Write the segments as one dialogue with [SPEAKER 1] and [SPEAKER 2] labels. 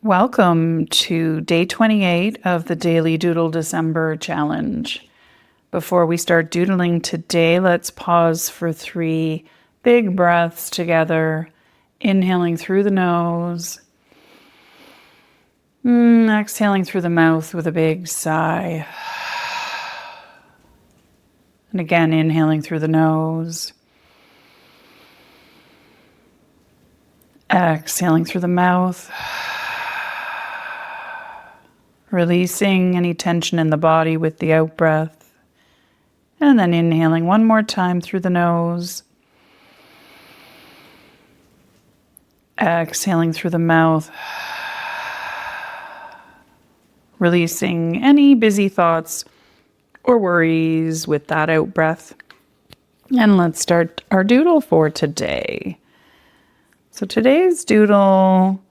[SPEAKER 1] Welcome to day 28 of the Daily Doodle December Challenge. Before we start doodling today, let's pause for 3 big breaths together, inhaling through the nose, exhaling through the mouth with a big sigh, and again inhaling through the nose, exhaling through the mouth. Releasing any tension in the body with the out breath. And then inhaling one more time through the nose. Exhaling through the mouth. Releasing any busy thoughts or worries with that out breath. And let's start our doodle for today. So today's doodle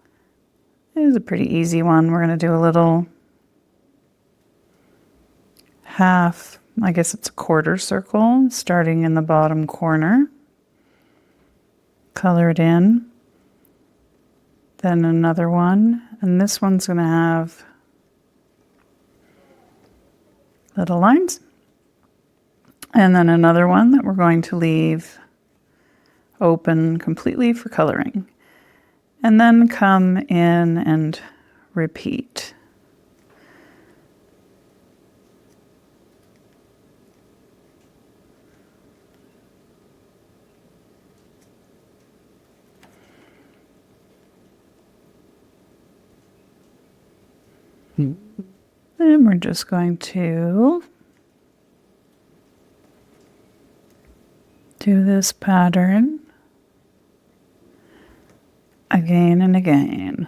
[SPEAKER 1] is a pretty easy one. We're going to do a little half, I guess it's a quarter circle, starting in the bottom corner. Color it in. Then another one, and this one's going to have little lines. And then another one that we're going to leave open completely for coloring. And then come in and repeat. And we're just going to do this pattern again and again.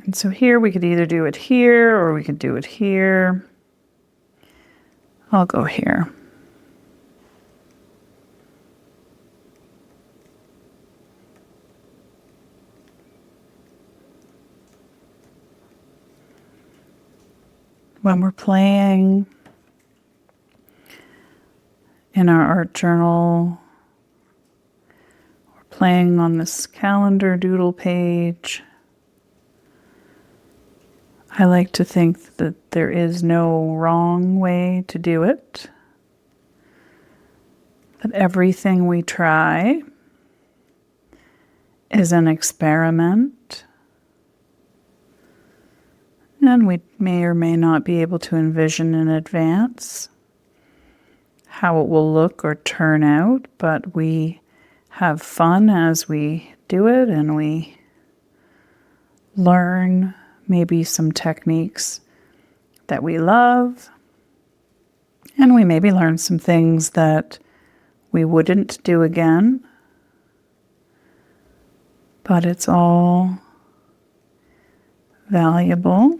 [SPEAKER 1] And so here we could either do it here or we could do it here. I'll go here. When we're playing in our art journal, we're playing on this calendar doodle page, I like to think that there is no wrong way to do it, that everything we try is an experiment, and we may or may not be able to envision in advance how it will look or turn out, but we have fun as we do it, and we learn maybe some techniques that we love, and we maybe learn some things that we wouldn't do again, but it's all valuable.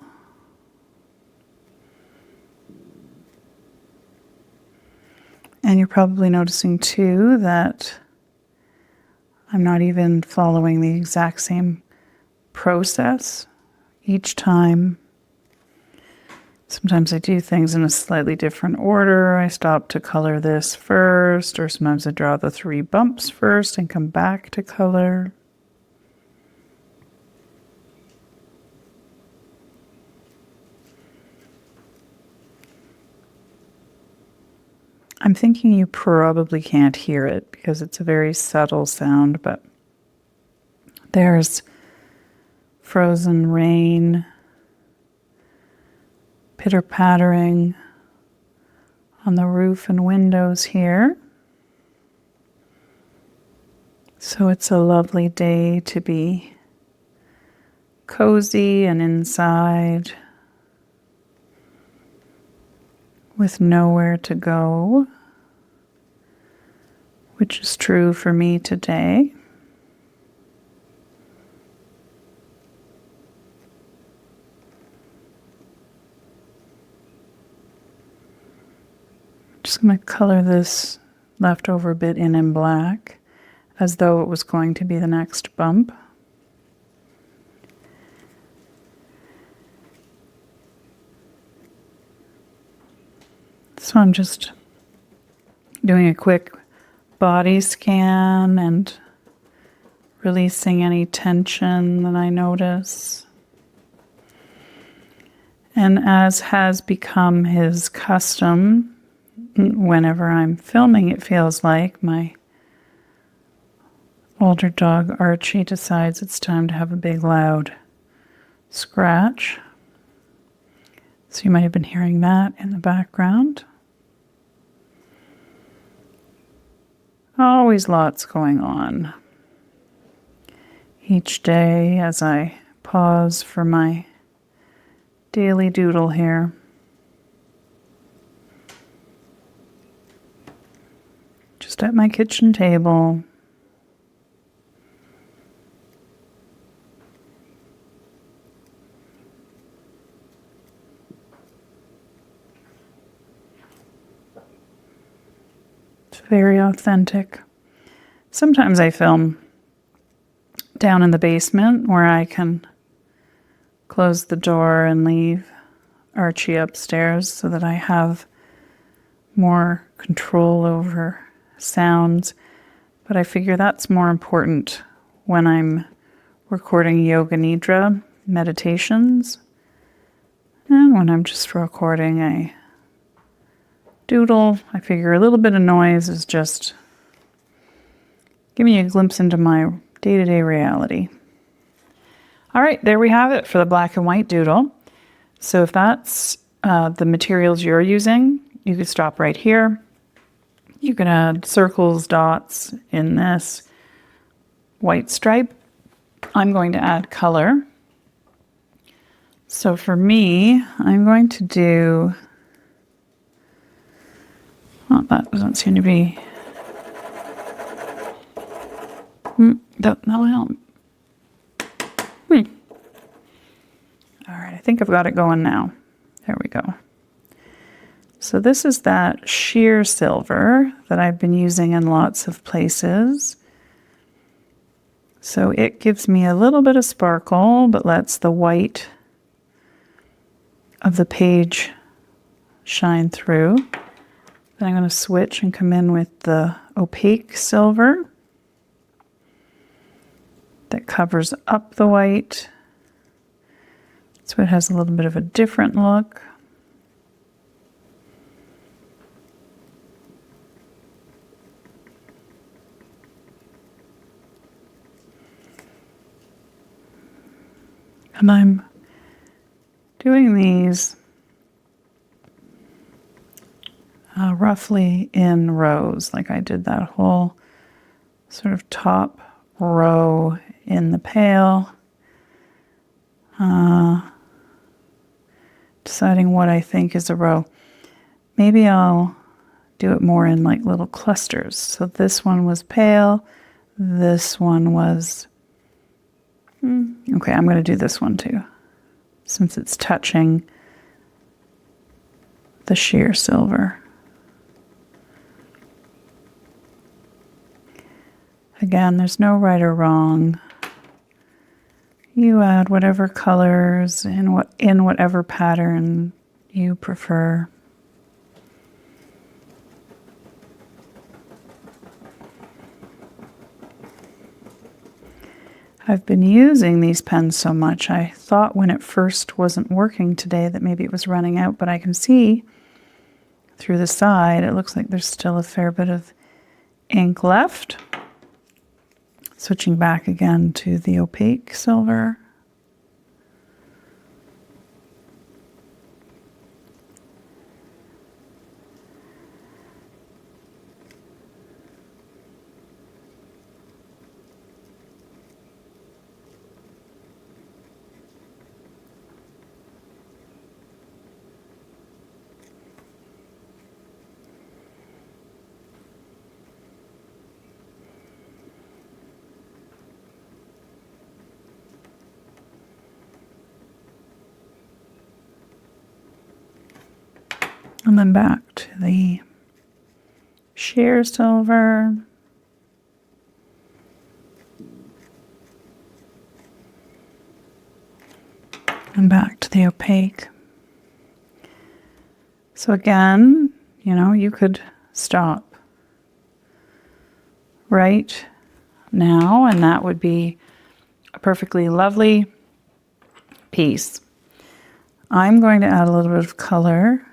[SPEAKER 1] And you're probably noticing too that I'm not even following the exact same process each time. Sometimes I do things in a slightly different order. I stop to color this first, or sometimes I draw the 3 bumps first and come back to color. I'm thinking you probably can't hear it because it's a very subtle sound, but there's frozen rain pitter-pattering on the roof and windows here. So it's a lovely day to be cozy and inside with nowhere to go, which is true for me today. Just going to color this leftover bit in black as though it was going to be the next bump. So I'm just doing a quick body scan and releasing any tension that I notice. And as has become his custom, whenever I'm filming, it feels like my older dog Archie decides it's time to have a big loud scratch. So you might have been hearing that in the background. Always lots going on each day as I pause for my daily doodle here. Just at my kitchen table. It's very authentic. Sometimes I film down in the basement where I can close the door and leave Archie upstairs so that I have more control over sounds. But I figure that's more important when I'm recording yoga nidra meditations and when I'm just recording a doodle. I figure a little bit of noise is just giving you a glimpse into my day-to-day reality. All right, there we have it for the black and white doodle. So if that's the materials you're using, you could stop right here. You can add circles, dots in this white stripe. I'm going to add color. So for me, I'm going to do, well, that doesn't seem to be, that'll help. All right, I think I've got it going now. There we go. So this is that sheer silver that I've been using in lots of places. So it gives me a little bit of sparkle, but lets the white of the page shine through. Then I'm going to switch and come in with the opaque silver that covers up the white. So it has a little bit of a different look. And I'm doing these roughly in rows, like I did that whole sort of top row in the pail. Deciding what I think is a row. Maybe I'll do it more in like little clusters. So this one was pale. This one was, okay, I'm going to do this one too, since it's touching the sheer silver. Again, there's no right or wrong. You add whatever colors in whatever pattern you prefer. I've been using these pens so much, I thought when it first wasn't working today that maybe it was running out, but I can see through the side, it looks like there's still a fair bit of ink left. Switching back again to the opaque silver. And then back to the sheer silver. And back to the opaque. So again, You know, you could stop right now, and that would be a perfectly lovely piece. I'm going to add a little bit of color.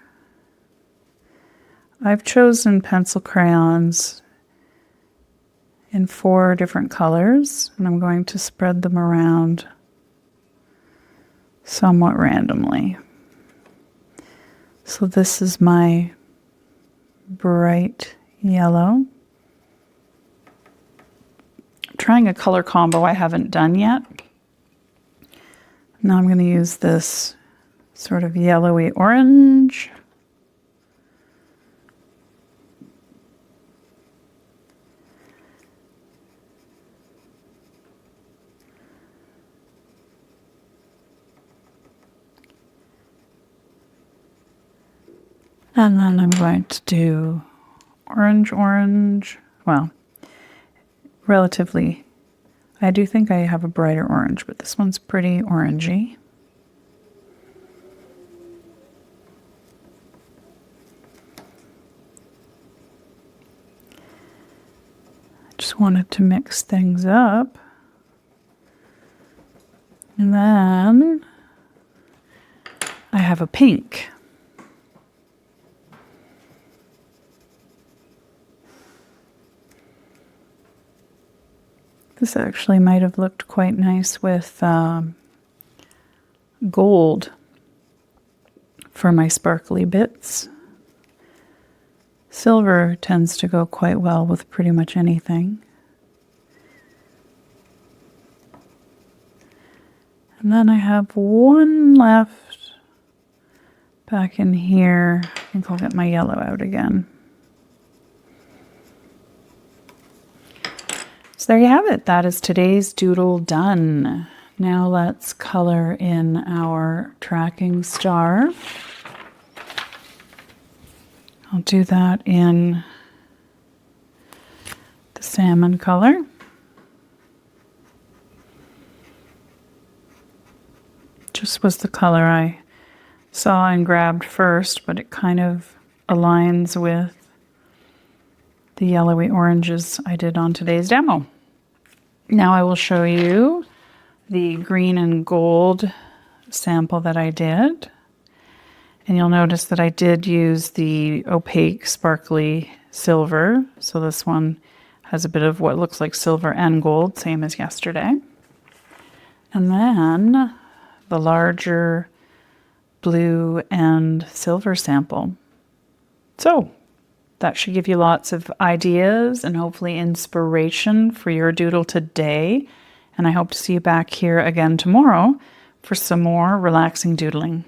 [SPEAKER 1] I've chosen pencil crayons in 4 different colors, and I'm going to spread them around somewhat randomly. So this is my bright yellow. I'm trying a color combo I haven't done yet. Now I'm going to use this sort of yellowy orange. And then I'm going to do orange. Well, relatively, I do think I have a brighter orange, but this one's pretty orangey. I just wanted to mix things up. And then I have a pink. This actually might have looked quite nice with gold for my sparkly bits. Silver tends to go quite well with pretty much anything. And then I have one left back in here. I think I'll get my yellow out again. So there you have it. That is today's doodle done. Now let's color in our tracking star. I'll do that in the salmon color. Just was the color I saw and grabbed first, but it kind of aligns with the yellowy oranges I did on today's demo. Now I will show you the green and gold sample that I did. And you'll notice that I did use the opaque sparkly silver. So this one has a bit of what looks like silver and gold, same as yesterday. And then the larger blue and silver sample. So that should give you lots of ideas and hopefully inspiration for your doodle today. And I hope to see you back here again tomorrow for some more relaxing doodling.